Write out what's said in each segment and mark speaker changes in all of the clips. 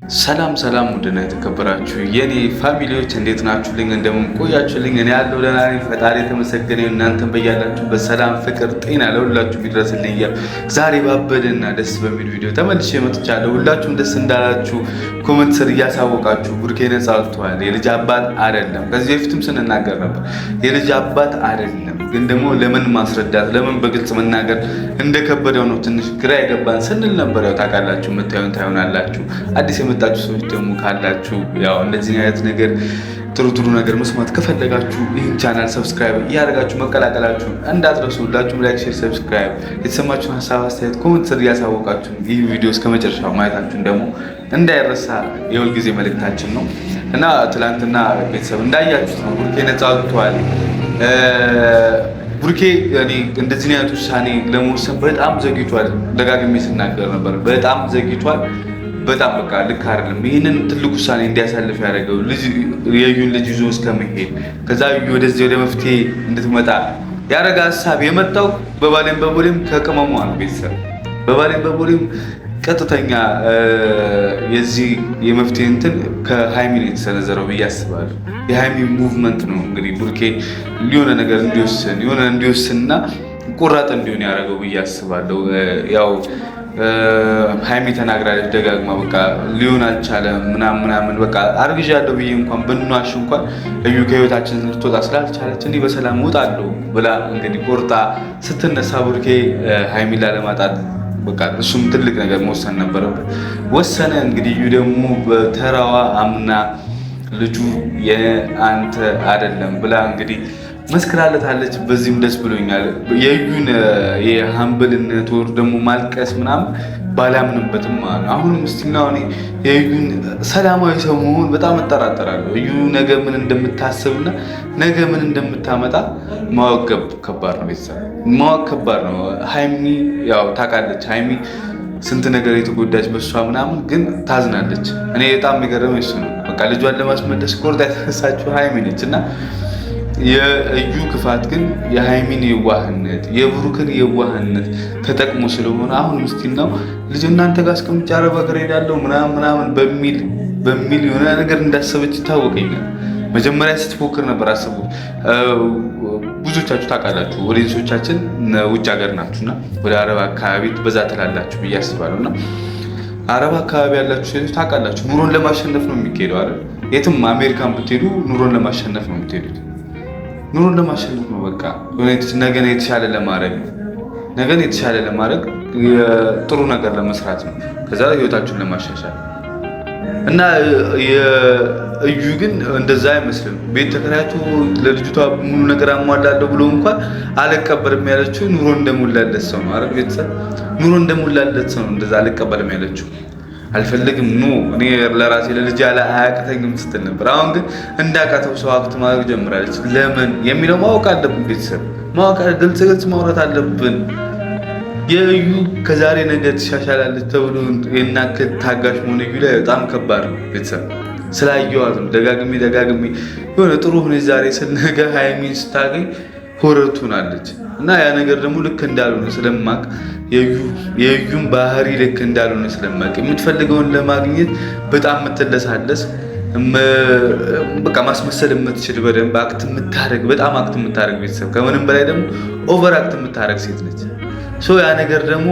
Speaker 1: ሰላም ሰላም ውድና የተከበራችሁ የኔ ፋሚሊዎች እንዴት ናችሁልኝ? እንደምን ቆያችሁልኝ? እኔ ያለው ደህና ነኝ፣ ፈጣሪ የተመሰገነ ይሁን። እናንተም በያላችሁበት ሰላም፣ ፍቅር፣ ጤና ለሁላችሁም ይድረስልኝ እያልኩ ዛሬ ባበደና ደስ በሚል ቪዲዮ ተመልሼ መጥቻለሁ። ሁላችሁም ደስ እንዳላችሁ ኮመንት ስር እያሳወቃችሁ ብሩኬ ነፃ ወጥቷል፣ የልጅ አባት አይደለም። ከዚህ በፊትም ስንናገር ነበር የልጅ አባት አይደለም፣ ግን ደግሞ ለምን ማስረዳት ለምን በግልጽ መናገር እንደከበደው ነው ትንሽ ግራ የገባን ስንል ነበር። ያው ታውቃላችሁ፣ የምታዩን ታዩናላችሁ። አዲስ የመጣችሁ ሰዎች ደግሞ ካላችሁ ያው እንደዚህ አይነት ነገር ጥሩ ነገር መስማት ከፈለጋችሁ ይህን ቻናል ሰብስክራይብ እያደረጋችሁ መቀላቀላችሁ እንዳትረሱ። ሁላችሁም ላይክ፣ ሼር፣ ሰብስክራይብ የተሰማችሁን ሀሳብ አስተያየት ኮሜንት ስር እያሳወቃችሁ ይህ ቪዲዮ እስከ መጨረሻው ማየታችሁን ደግሞ እንዳይረሳ የሁል ጊዜ መልእክታችን ነው እና ትላንትና ቤተሰብ እንዳያችሁት ነው ብሩኬ ነፃ ወጥቷል። ብሩኬ እኔ እንደዚህ አይነት ውሳኔ ለመወሰን በጣም ዘግይቷል። ደጋግሜ ስናገር ነበር፣ በጣም ዘግይቷል። በጣም በቃ ልክ አይደለም። ይህንን ትልቅ ውሳኔ እንዲያሳልፍ ያደረገው የዩን ልጅ ይዞ እስከመሄድ ከዛ ዩ ወደዚህ ወደ መፍትሄ እንድትመጣ ያደረገ ሀሳብ የመጣው በባሌም በቦሌም ከቅመሟ ነው። ቤተሰብ በባሌም በቦሌም ቀጥተኛ የዚህ የመፍትሄ እንትን ከሃይሚ ነው የተሰነዘረው ብዬ አስባለሁ። የሃይሚ ሙቭመንት ነው እንግዲህ ብሩኬ ሊሆነ ነገር እንዲወስንና ቁራጥ እንዲሆን ያደረገው ብዬ አስባለሁ። ያው ሃይሚ ተናግራለች ደጋግማ በቃ ሊሆን አልቻለም ምናምን በቃ አርግዣለሁ ብዬ እንኳን ብንዋሽ እንኳን እዩ ከህይወታችን ልትወጣ ስላልቻለች እኔ በሰላም እወጣለሁ ብላ እንግዲህ ቆርጣ ስትነሳ ብሩኬ ሃይሚን ላለማጣት በቃ እሱም ትልቅ ነገር መወሰን ነበረበት። ወሰነ። እንግዲህ እዩ ደግሞ በተራዋ አምና ልጁ የአንተ አይደለም ብላ እንግዲህ መስክራለታለች። በዚህም ደስ ብሎኛል። የዩን የሀምብልነት ወር ደግሞ ማልቀስ ምናምን ባላምንበትም አሁንም ስቲል ነው እኔ የዩን ሰላማዊ ሰው መሆን በጣም እጠራጠራለሁ። እዩ ነገ ምን እንደምታስብና ነገ ምን እንደምታመጣ ማወቅ ከባድ ነው። ቤተሰብ ማወቅ ከባድ ነው። ሃይሚ ያው ታውቃለች፣ ሃይሚ ስንት ነገር የተጎዳች በሷ ምናምን ግን ታዝናለች። እኔ በጣም የሚገርመኝ እሱ ነው። በቃ ልጇን ለማስመለስ ቆርጣ የተነሳችው ሃይሚ ነች እና የእዩ ክፋት ግን የሃይሚን የዋህነት የብሩክን የዋህነት ተጠቅሞ ስለሆነ አሁን ምስቲን ነው ልጅ እናንተ ጋር እስከምጫ አረብ ሀገር ሄዳለሁ ምናምን በሚል የሆነ ነገር እንዳሰበች ይታወቀኛል። መጀመሪያ ስትፎክር ነበር። አስቡ። ብዙዎቻችሁ ታውቃላችሁ፣ ኦዲየንሶቻችን ውጭ ሀገር ናችሁና ወደ አረብ አካባቢ በዛ ትላላችሁ ብዬ አስባለሁ። እና አረብ አካባቢ ያላችሁ ሴቶች ታውቃላችሁ፣ ኑሮን ለማሸነፍ ነው የሚካሄደው አይደል? የትም አሜሪካን ብትሄዱ ኑሮን ለማሸነፍ ነው የምትሄዱት። ኑሮን ለማሸነፍ ነው በቃ ነገን የተሻለ ለማድረግ ጥሩ ነገር ለመስራት ነው። ከዛ ህይወታችሁን ለማሻሻል እና የእዩ ግን እንደዛ አይመስልም። ቤት ተከራይቶ ለልጅቷ ሙሉ ነገር አሟላለሁ ብሎ እንኳን አልቀበልም ያለችው ኑሮ እንደሞላለት ሰው ነው አይደል? ቤተሰብ ኑሮ እንደሞላለት ሰው ነው እንደዛ አልቀበልም ያለችው። አልፈልግም እኔ ለራሴ ለልጅ ያለ አያቅተኝም ስትል ነበር። አሁን ግን እንዳቃተው ሰው አክት ማድረግ ጀምራለች። ለምን የሚለው ማወቅ አለብን። ቤተሰብ ግልጽ ማውራት አለብን። የእዩ ከዛሬ ነገ ትሻሻላለች ተብሎ የናክል ታጋሽ መሆን እዩ ላይ በጣም ከባድ ነው። ቤተሰብ ስላየዋት ነው ደጋግሜ የሆነ ጥሩ ሁኔታ ስል ነገ ሃይሚን ስታገኝ ሆረር ትሆናለች እና ያ ነገር ደግሞ ልክ እንዳልሆነ ስለማቅ የዩን ባህሪ ልክ እንዳልሆነ ስለማቅ የምትፈልገውን ለማግኘት በጣም የምትለሳለስ በቃ ማስመሰል የምትችል በደንብ በጣም አክት የምታደርግ ቤተሰብ ከምንም በላይ ደግሞ ኦቨር አክት የምታደርግ ሴት ነች። ያ ነገር ደግሞ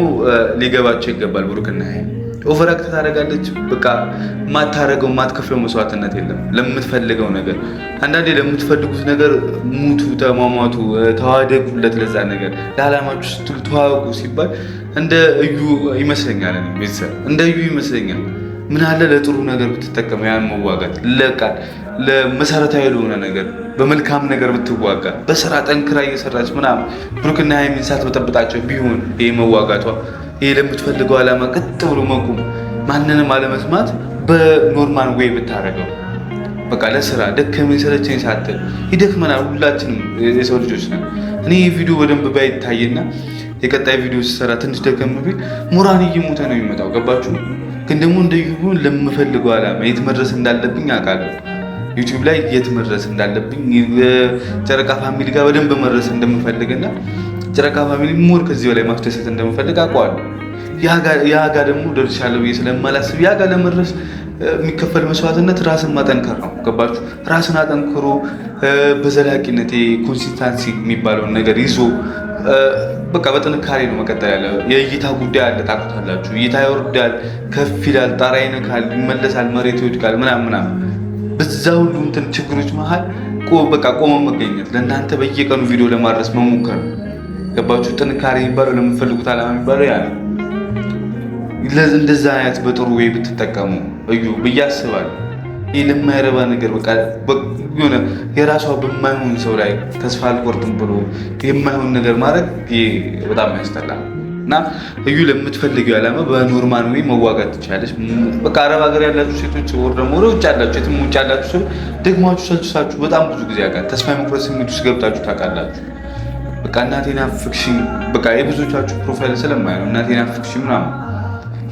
Speaker 1: ሊገባቸው ይገባል። ብሩክና ሃይሚ ኦቨር አክት ታደርጋለች። በቃ ማታረገው ማትከፍለው መስዋዕትነት የለም ለምትፈልገው ነገር። አንዳንዴ ለምትፈልጉት ነገር ሙቱ፣ ተሟሟቱ፣ ተዋደቁለት። ለዛ ነገር ለዓላማችሁ ስትሉ ተዋጉ ሲባል እንደ እዩ ይመስለኛል። ቤተሰብ እንደ እዩ ይመስለኛል። ምን አለ ለጥሩ ነገር ብትጠቀም ያን መዋጋት ለመሰረታዊ ለሆነ ነገር በመልካም ነገር ብትዋጋ በስራ ጠንክራ እየሰራች ምናምን ብሩክና ሃይሚን ሳትበጠብጣቸው ቢሆን ይሄ መዋጋቷ ይሄ ለምትፈልገው ዓላማ ቀጥ ብሎ መቆም ማንንም አለመስማት በኖርማል ወይ ብታረገው በቃ ለስራ ደከመኝ ሰለቸኝ ሳትል ይደክመናል። ሁላችንም የሰው ልጆች ነን። እኔ ቪዲዮ በደንብ ባይታየና የቀጣይ ቪዲዮ ሲሰራ ትንሽ ደከም ቢል ሞራል እየሞተ ነው የሚመጣው። ገባችሁ? ግን ደግሞ እንደዩ ለምፈልገው ዓላማ የት መድረስ እንዳለብኝ አውቃለሁ። ዩቲዩብ ላይ የት መድረስ እንዳለብኝ ጨረቃ ፋሚሊ ጋር በደንብ መድረስ እንደምፈልግና ጨረቃ ፋሚሊ ሞር ከዚህ በላይ ማስደሰት እንደምፈልግ አውቀዋለሁ። ያ ጋር ደግሞ ደርሻለሁ ብዬ ስለማላስብ ያ ጋር ለመድረስ የሚከፈል መስዋዕትነት ራስን ማጠንከር ነው። ገባችሁ? ራስን አጠንክሮ በዘላቂነት ኮንሲስታንሲ የሚባለውን ነገር ይዞ በቃ በጥንካሬ ነው መቀጠል ያለ። የእይታ ጉዳይ አለ፣ ታውቁታላችሁ። እይታ ይወርዳል፣ ከፍ ይላል፣ ጣራ ይነካል፣ ይመለሳል፣ መሬት ይወድቃል፣ ምናምን በዛ ሁሉ እንትን ችግሮች መሀል በቃ ቆመ መገኘት፣ ለእናንተ በየቀኑ ቪዲዮ ለማድረስ መሞከር ነው። ገባችሁ? ጥንካሬ የሚባለው ለምትፈልጉት ዓላማ የሚባለው ያ ነው። እንደዛ አይነት በጥሩ ወይ ብትጠቀሙ እዩ ብዬ አስባለሁ። ይህ ለማይረባ ነገር በቃ የሆነ የራሷ በማይሆን ሰው ላይ ተስፋ አልቆርጥም ብሎ የማይሆን ነገር ማድረግ በጣም ያስጠላል። እና እዩ ለምትፈልጊው ዓላማ በኖርማል ወይ መዋጋት ትችላለች። በቃ አረብ ሀገር ያላችሁ ሴቶች ወር ደግሞ ወደ ውጭ ያላችሁ የትም ውጭ ያላችሁ ሰው ደግማችሁ ሰልችታችሁ በጣም ብዙ ጊዜ ያውቃል ተስፋ የመቁረጥ ስሜት ውስጥ ገብታችሁ ታውቃላችሁ። በቃ እናቴ ናፍቅሽኝ በቃ የብዙዎቻችሁ ፕሮፋይል ስለማይ ነው እናቴ ናፍቅሽኝ ምናምን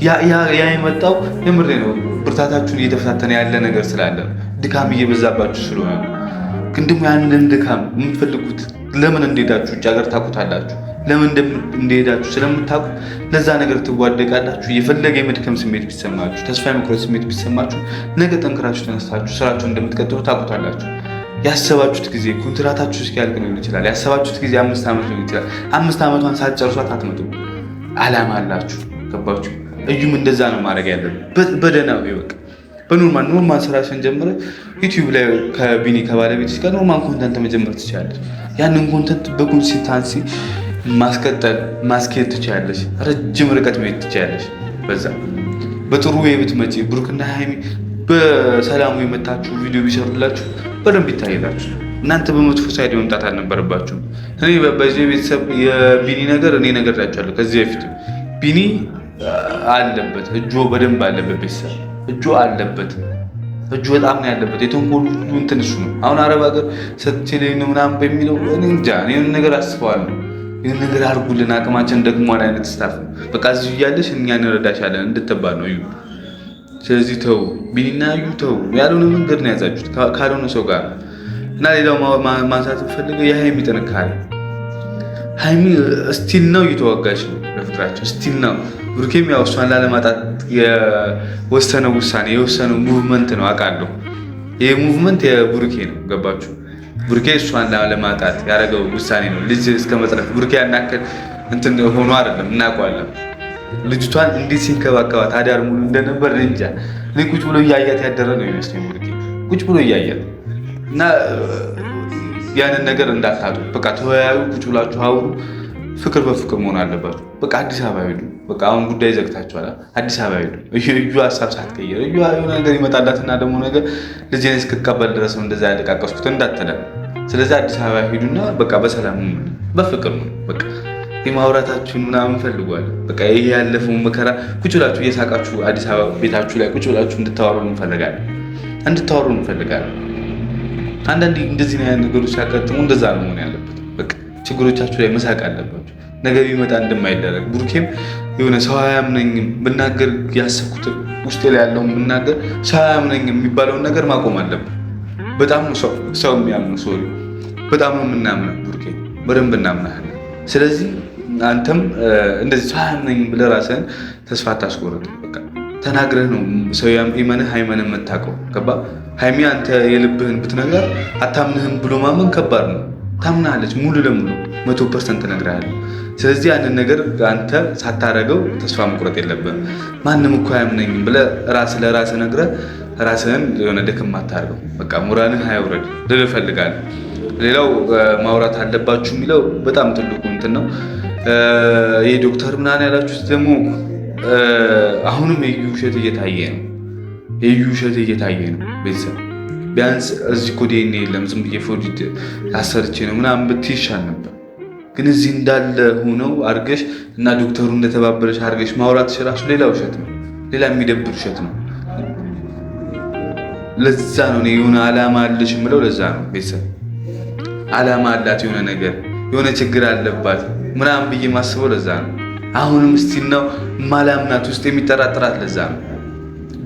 Speaker 1: ያ የመጣው የምሬ ነው። ብርታታችሁን እየተፈታተነ ያለ ነገር ስላለ ድካም እየበዛባችሁ ስለሆነ ነው። ግን ደግሞ ያንን ድካም የምትፈልጉት ለምን እንደሄዳችሁ ውጭ ሀገር ታውቁታላችሁ። ለምን እንደሄዳችሁ ስለምታውቁ ለዛ ነገር ትዋደቃላችሁ። የፈለገ የመድከም ስሜት ቢሰማችሁ፣ ተስፋ የመቁረጥ ስሜት ቢሰማችሁ ነገ ጠንክራችሁ ተነስታችሁ ስራችሁን እንደምትቀጥሉ ታውቁታላችሁ። ያሰባችሁት ጊዜ ኮንትራታችሁ እስኪያልቅ ሊሆን ይችላል። ያሰባችሁት ጊዜ 5 ዓመት ሊሆን ይችላል። 5 ዓመቷን ሳትጨርሷት አትመጡም። ዓላማ አላችሁ። ገባችሁ? እዩም እንደዛ ነው ማድረግ ያለብን። በደህናው ይወቅ በኖርማል ስራሽን ጀምረ ዩቲዩብ ላይ ከቢኒ ከባለቤትሽ ጋር ኖርማል ኮንተንት መጀመር ትችላለች። ያንን ኮንተንት በኮንሲስታንሲ ማስቀጠል ማስኬድ ትችላለች። ረጅም ርቀት መሄድ ትችላለች። በዛ በጥሩ ወይ ብትመጪ ብሩክና ሃይሚ በሰላሙ የመታችሁ ቪዲዮ ቢሰሩላችሁ በደንብ ይታይላችሁ። እናንተ በመጥፎ ሳይድ መምጣት አልነበረባችሁም። እኔ በዚህ ቤተሰብ የቢኒ ነገር እኔ ነግሬያቸዋለሁ ከዚህ በፊት ቢኒ አለበት እጁ በደንብ አለበት። ቤተሰብ እጁ አለበት። እጁ በጣም ነው ያለበት። የተንኮሉ እንትን እሱ ነው። አሁን አረብ ሀገር ሰጥቼ ላይ ነው ምናምን በሚለው እኔ እንጃ የሆነ ነገር አስበዋለሁ። የሆነ ነገር አድርጉልን አቅማችን ደግሟል አይነት ስታፍ ነው። በቃ እዚሁ እያለሽ እኛ እንረዳሻለን እንድትባል ነው እዩ። ስለዚህ ተው ቢኒና እዩ ተው። ያልሆነ መንገድ ነው ያዛችሁት ካልሆነ ሰው ጋር እና ሌላው ማንሳት ፈልገው የሃይሚ ጥንካሬ ሃይሚ ስቲል ነው እየተዋጋች ነው ለፍቅራቸው ስቲል ነው። ብሩኬም ያው እሷን ላለማጣት የወሰነው ውሳኔ የወሰነው ሙቭመንት ነው አውቃለሁ። ይሄ ሙቭመንት የብሩኬ ነው። ገባችሁ? ብሩኬ እሷን ላለማጣት ያደረገው ውሳኔ ነው። ልጅ እስከ መጥረፍ ብሩኬ ያናከል እንትን ሆኖ አይደለም እናውቀዋለን። ልጅቷን እንዴት ሲንከባከባት አዳር ሙሉ እንደነበር እንጃ። እኔ ቁጭ ብሎ እያያት ያደረ ነው ይመስለኝ ብሩኬ ቁጭ ብሎ እያያት እና ያንን ነገር እንዳታጡ። በቃ ተወያዩ፣ ቁጭ ብላችሁ አውሩ። ፍቅር በፍቅር መሆን አለባችሁ። በቃ አዲስ አበባ ሄዱ። በቃ አሁን ጉዳይ ዘግታችኋል። አዲስ አበባ ሄዱ። እዩ ሀሳብ ሳትቀየር እዩ የሆነ ነገር ይመጣላትና ደግሞ ነገር ልጄን እስክቀበል ድረስ ነው እንደዛ ያለቃቀስኩት እንዳትለ። ስለዚህ አዲስ አበባ ሄዱና በቃ በሰላም በፍቅር ነው በቃ የማውራታችሁን ምናምን ፈልጓል። በቃ ይሄ ያለፈውን መከራ ቁጭ ብላችሁ እየሳቃችሁ አዲስ አበባ ቤታችሁ ላይ ቁጭ ብላችሁ እንድታወሩ እንፈልጋለን። አንዳንዴ እንደዚህ ነው ነገሮች ሲያጋጥሙ እንደዛ ነው መሆን ያለበት። በቃ ችግሮቻችሁ ላይ መሳቅ አለባችሁ። ነገ ቢመጣ እንደማይደረግ ብሩኬም የሆነ ሰው አያምነኝም ብናገር ያሰብኩት ውስጤ ላይ ያለውን ብናገር ሰው አያምነኝም የሚባለውን ነገር ማቆም አለብን። በጣም ነው ሰው የሚያምነው። ሶሪ በጣም ነው የምናምነው። ብሩኬ በደንብ እናምናለን። ስለዚህ አንተም እንደዚህ ሰው አያምነኝም ብለህ ራስህን ተስፋ አታስቆርጥ። በቃ ተናግረህ ነው ሰው ይመንህ አይመንህ የምታውቀው። ገባ? ሃይሚ አንተ የልብህን ብትነግራት አታምንህም ብሎ ማመን ከባድ ነው። ታምናለች ሙሉ ለሙሉ 100% ትነግርሃለች። ስለዚህ ያንን ነገር አንተ ሳታረገው ተስፋ መቁረጥ የለብህም። ማንም እኮ አያምነኝም ብለህ ራስህ ለራስህ ነግረህ ራስህን የሆነ ድክም አታርገው። በቃ ሞራልህ አይውረድ ልል እፈልጋለሁ። ሌላው ማውራት አለባችሁ የሚለው በጣም ትልቁ እንትን ነው። ይህ ዶክተር ምናምን ያላችሁት ደግሞ አሁንም የዩ ውሸት እየታየ ነው። ቤተሰብ ቢያንስ እዚህ እኮ ዲኤንኤ የለም ዝም ብዬ ፎርጅ አሰርቼ ነው ምናምን ብትይ ይሻል ነበር። ግን እዚህ እንዳለ ሆነው አድርገሽ እና ዶክተሩ እንደተባበረሽ አድርገሽ ማውራትሽ እራሱ ሌላ ውሸት ነው፣ ሌላ የሚደብር ውሸት ነው። ለዛ ነው እኔ የሆነ ዓላማ አለሽ የምለው። ለዛ ነው ቤተሰብ ዓላማ አላት የሆነ ነገር የሆነ ችግር አለባት ምናምን ብዬ ማስበው ለዛ ነው። አሁንም ስቲል ነው ማላምናት ውስጥ የሚጠራጥራት ለዛ ነው።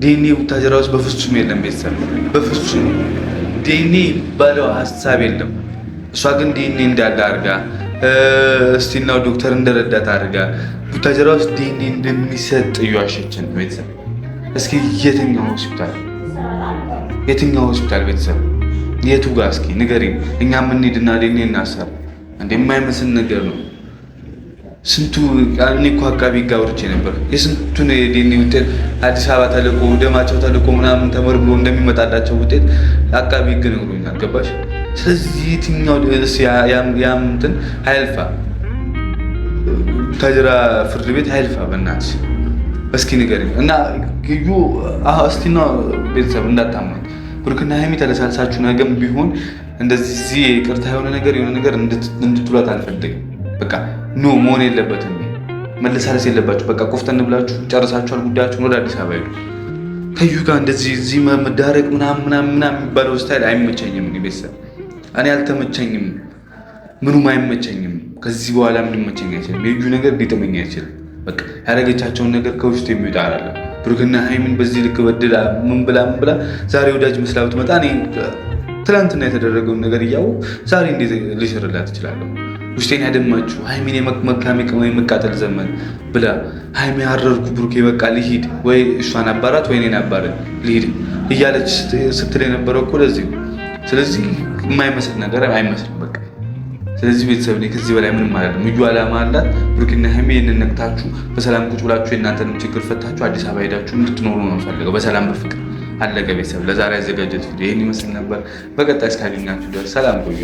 Speaker 1: ዲኤንኤ ቡታጀራ ውስጥ በፍጹም የለም ቤተሰብ፣ በፍጹም ዲኤንኤ ባለው ሀሳብ የለም። እሷ ግን ዲኤንኤ እንዳለ አድርጋ ስቲል ነው ዶክተር እንደረዳት አድርጋ ቡታጀራ ውስጥ ዲኤንኤ እንደሚሰጥ እየዋሸችን ቤተሰብ። እስኪ የትኛው ሆስፒታል ቤተሰብ የቱ ጋር እስኪ ንገሪኝ። እኛ የምንሄድና ዴኔ እናሰር እንደ የማይመስል ነገር ነው። ስንቱ እኔ እኮ አቃቢ ሕግ አውርቼ ነበር። የስንቱን ዴኔ ውጤት አዲስ አበባ ተልኮ ደማቸው ተልኮ ምናምን ተመርምሮ እንደሚመጣላቸው ውጤት አቃቢ ሕግ ነግሮኛል። ገባሽ? ስለዚህ የትኛው ያምንትን ሀይልፋ ታጅራ ፍርድ ቤት ሀይልፋ በእናትሽ እስኪ ንገሪኝ። እና ግዩ እስቲና ቤተሰብ እንዳታምኑ ብሩክና ሀይሚ ተለሳልሳችሁ ነገም ቢሆን እንደዚህ ይቅርታ የሆነ ነገር እንድትሏት አልፈልግም። በቃ ኖ መሆን የለበትም። መለሳለስ የለባችሁ። በቃ ቆፍጠን ብላችሁ ጨርሳችኋል ጉዳያችሁን። ወደ አዲስ አበባ ሄዱ። ከዩ ጋር እንደዚህ እዚህ መዳረቅ ምናምን የሚባለው ስታይል አይመቸኝም። ቤተሰብ እኔ አልተመቸኝም፣ ምኑም አይመቸኝም። ከዚህ በኋላ ምን ሊመቸኝ አይችልም። የዩ ነገር ሊጥመኝ አይችልም። በቃ ያደረገቻቸውን ነገር ከውስጥ የሚወጣ አይደለም። ብሩክና ሀይሚን በዚህ ልክ በድላ ምን ብላ ዛሬ ወዳጅ መስላ ብትመጣ እኔ ትናንትና የተደረገውን ነገር እያወቅሁ ዛሬ እንዴት ልሽርላት እችላለሁ? ውስጤን ያደማችሁ ሀይሚን የመቃጠል ዘመን ብላ ሀይሚ ያረርኩ ብሩኬ በቃ ልሂድ ወይ እሷን አባራት ወይ እኔን አባረን ልሂድ እያለች ስትል የነበረው እኮ ለዚህ ነው። ስለዚህ የማይመስል ነገር አይመስልም በቃ። ስለዚህ ቤተሰብ ከዚህ በላይ ምንም ማለት ነው። ልዩ ዓላማ አላት። ብሩክና ሀይሚ ይህንን ነግታችሁ በሰላም ቁጭ ብላችሁ የእናንተንም ችግር ፈታችሁ አዲስ አበባ ሄዳችሁ እንድትኖሩ ነው የምፈልገው፣ በሰላም በፍቅር። አለቀ ቤተሰብ። ለዛሬ ያዘጋጀሁት ቪዲዮ ይህን ይመስል ነበር። በቀጣይ እስካገኛችሁ ድረስ ሰላም ቆዩ።